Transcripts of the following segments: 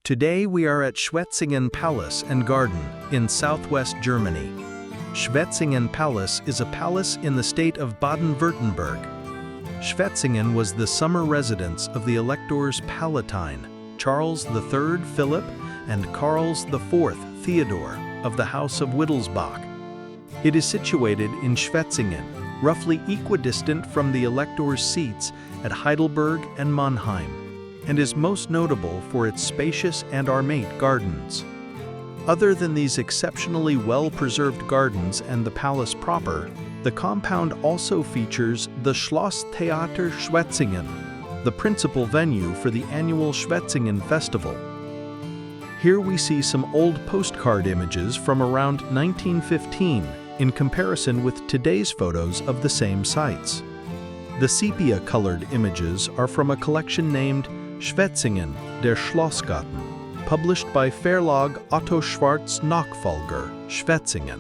Today we are at Schwetzingen Palace and Garden in southwest Germany. Schwetzingen Palace is a palace in the state of Baden-Württemberg. Schwetzingen was the summer residence of the Electors Palatine, Charles III Philip and Karls IV Theodore of the House of Wittelsbach. It is situated in Schwetzingen, roughly equidistant from the Electors' seats at Heidelberg and Mannheim, and is most notable for its spacious and ornate gardens. Other than these exceptionally well-preserved gardens and the palace proper, the compound also features the Schlosstheater Schwetzingen, the principal venue for the annual Schwetzingen Festival. Here we see some old postcard images from around 1915 in comparison with today's photos of the same sites. The sepia-colored images are from a collection named Schwetzingen, der Schlossgarten, published by Verlag Otto Schwarz Nachfolger, Schwetzingen.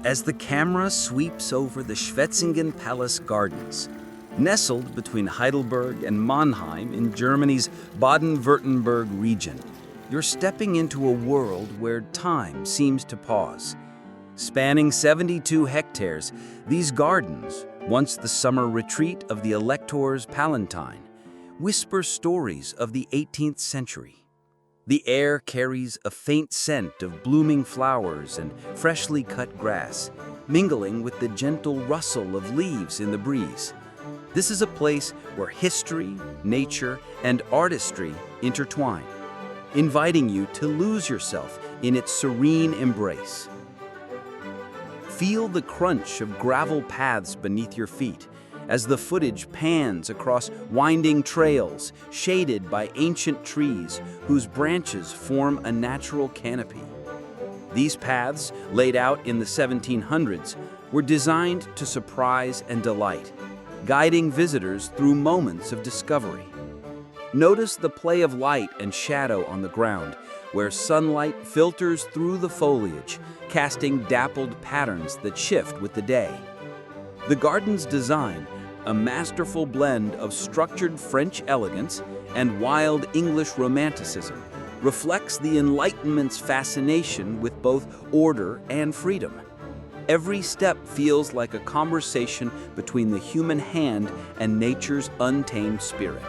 As the camera sweeps over the Schwetzingen Palace Gardens, nestled between Heidelberg and Mannheim in Germany's Baden-Württemberg region, you're stepping into a world where time seems to pause. Spanning 72 hectares, these gardens, once the summer retreat of the Electors Palatine, whisper stories of the 18th century. The air carries a faint scent of blooming flowers and freshly cut grass, mingling with the gentle rustle of leaves in the breeze. This is a place where history, nature, and artistry intertwine, inviting you to lose yourself in its serene embrace. Feel the crunch of gravel paths beneath your feet as the footage pans across winding trails shaded by ancient trees whose branches form a natural canopy. These paths, laid out in the 1700s, were designed to surprise and delight, guiding visitors through moments of discovery. Notice the play of light and shadow on the ground, where sunlight filters through the foliage, casting dappled patterns that shift with the day. The garden's design, a masterful blend of structured French elegance and wild English romanticism, reflects the Enlightenment's fascination with both order and freedom. Every step feels like a conversation between the human hand and nature's untamed spirit.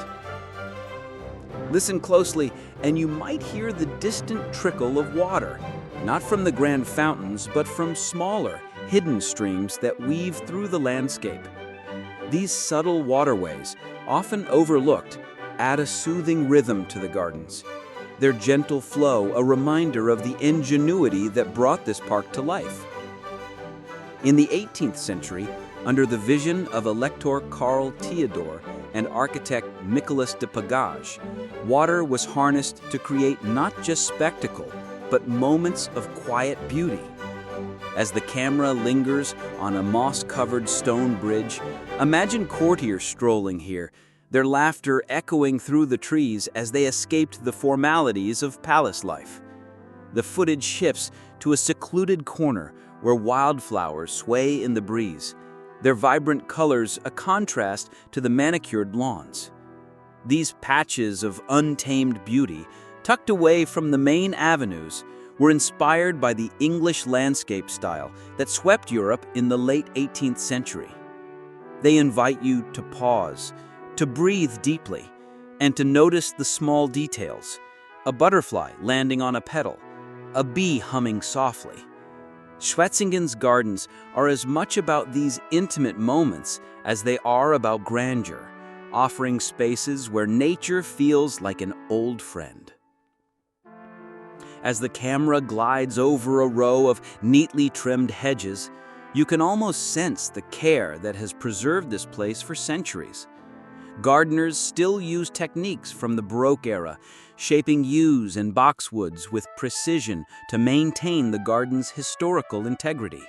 Listen closely, and you might hear the distant trickle of water, not from the grand fountains, but from smaller, hidden streams that weave through the landscape. These subtle waterways, often overlooked, add a soothing rhythm to the gardens. Their gentle flow a reminder of the ingenuity that brought this park to life. In the 18th century, under the vision of Elector Karl Theodor and architect Nicolas de Pigage, water was harnessed to create not just spectacle, but moments of quiet beauty. As the camera lingers on a moss-covered stone bridge, imagine courtiers strolling here, their laughter echoing through the trees as they escaped the formalities of palace life. The footage shifts to a secluded corner where wildflowers sway in the breeze, their vibrant colors a contrast to the manicured lawns. These patches of untamed beauty, tucked away from the main avenues, were inspired by the English landscape style that swept Europe in the late 18th century. They invite you to pause, to breathe deeply, and to notice the small details: a butterfly landing on a petal, a bee humming softly. Schwetzingen's gardens are as much about these intimate moments as they are about grandeur, offering spaces where nature feels like an old friend. As the camera glides over a row of neatly trimmed hedges, you can almost sense the care that has preserved this place for centuries. Gardeners still use techniques from the Baroque era, shaping yews and boxwoods with precision to maintain the garden's historical integrity.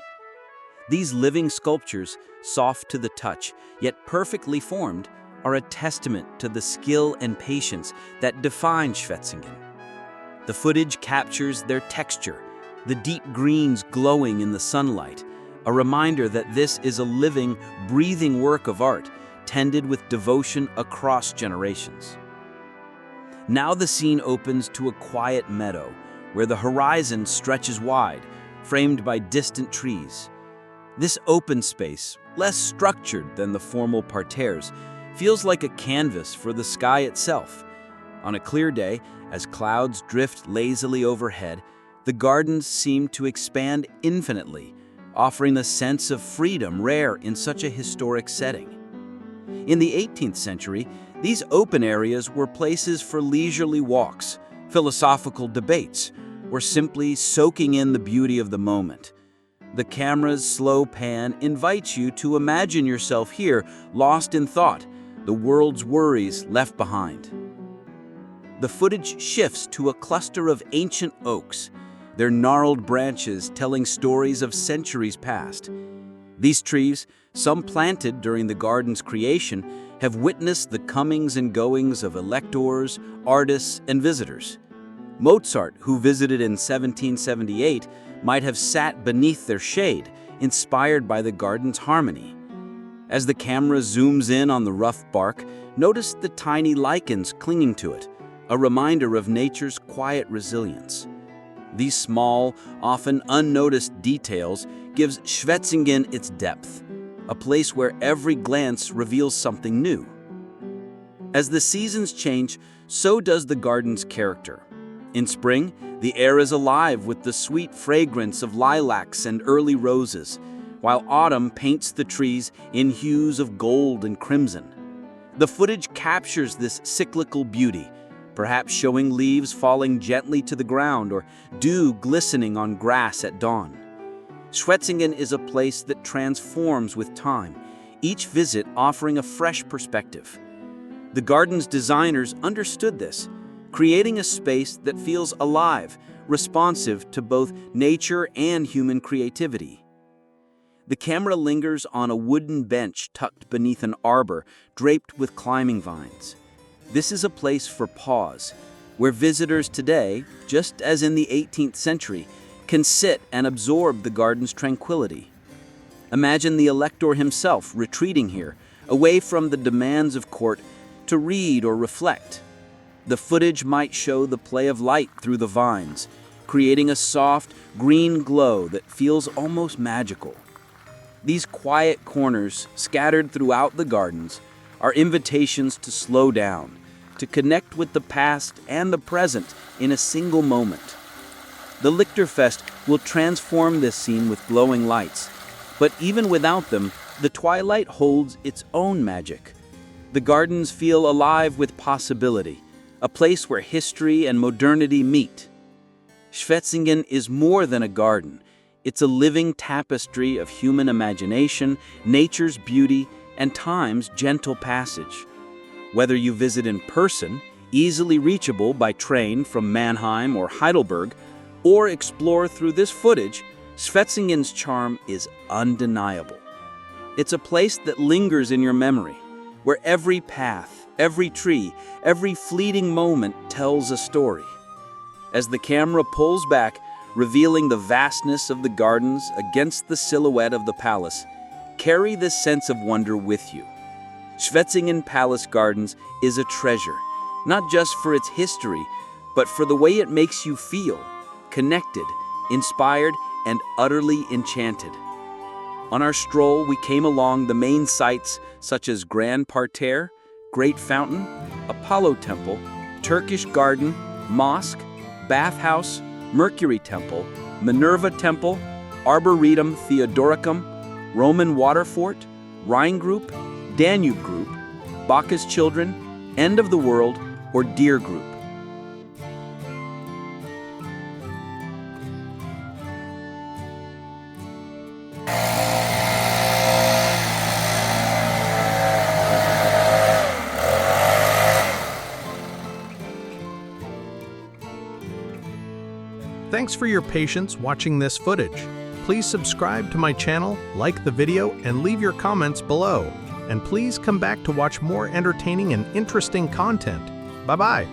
These living sculptures, soft to the touch, yet perfectly formed, are a testament to the skill and patience that define Schwetzingen. The footage captures their texture, the deep greens glowing in the sunlight, a reminder that this is a living, breathing work of art, tended with devotion across generations. Now the scene opens to a quiet meadow, where the horizon stretches wide, framed by distant trees. This open space, less structured than the formal parterres, feels like a canvas for the sky itself. On a clear day, as clouds drift lazily overhead, the gardens seem to expand infinitely, offering a sense of freedom rare in such a historic setting. In the 18th century, these open areas were places for leisurely walks, philosophical debates, or simply soaking in the beauty of the moment. The camera's slow pan invites you to imagine yourself here, lost in thought, the world's worries left behind. The footage shifts to a cluster of ancient oaks, their gnarled branches telling stories of centuries past. These trees, some planted during the garden's creation, have witnessed the comings and goings of electors, artists, and visitors. Mozart, who visited in 1778, might have sat beneath their shade, inspired by the garden's harmony. As the camera zooms in on the rough bark, notice the tiny lichens clinging to it, a reminder of nature's quiet resilience. These small, often unnoticed details gives Schwetzingen its depth, a place where every glance reveals something new. As the seasons change, so does the garden's character. In spring, the air is alive with the sweet fragrance of lilacs and early roses, while autumn paints the trees in hues of gold and crimson. The footage captures this cyclical beauty, perhaps showing leaves falling gently to the ground or dew glistening on grass at dawn. Schwetzingen is a place that transforms with time, each visit offering a fresh perspective. The garden's designers understood this, creating a space that feels alive, responsive to both nature and human creativity. The camera lingers on a wooden bench tucked beneath an arbor draped with climbing vines. This is a place for pause, where visitors today, just as in the 18th century, can sit and absorb the garden's tranquility. Imagine the elector himself retreating here, away from the demands of court, to read or reflect. The footage might show the play of light through the vines, creating a soft, green glow that feels almost magical. These quiet corners, scattered throughout the gardens, are invitations to slow down, to connect with the past and the present in a single moment. The Lichterfest will transform this scene with glowing lights, but even without them, the twilight holds its own magic. The gardens feel alive with possibility, a place where history and modernity meet. Schwetzingen is more than a garden. It's a living tapestry of human imagination, nature's beauty, and time's gentle passage. Whether you visit in person, easily reachable by train from Mannheim or Heidelberg, or explore through this footage, Schwetzingen's charm is undeniable. It's a place that lingers in your memory, where every path, every tree, every fleeting moment tells a story. As the camera pulls back, revealing the vastness of the gardens against the silhouette of the palace, carry this sense of wonder with you. Schwetzingen Palace Gardens is a treasure, not just for its history, but for the way it makes you feel, connected, inspired, and utterly enchanted. On our stroll, we came along the main sites such as Grand Parterre, Great Fountain, Apollotempel, Turkish Garden, Mosque, Badehaus, Mercury Temple, Minerva Temple, Arboretum Theodoricum, Roman Water Fort, Rhine Group, Danube Group, Bacchus Children, End of the World, or Deer Group. Thanks for your patience watching this footage. Please subscribe to my channel, like the video, and leave your comments below. And please come back to watch more entertaining and interesting content. Bye-bye.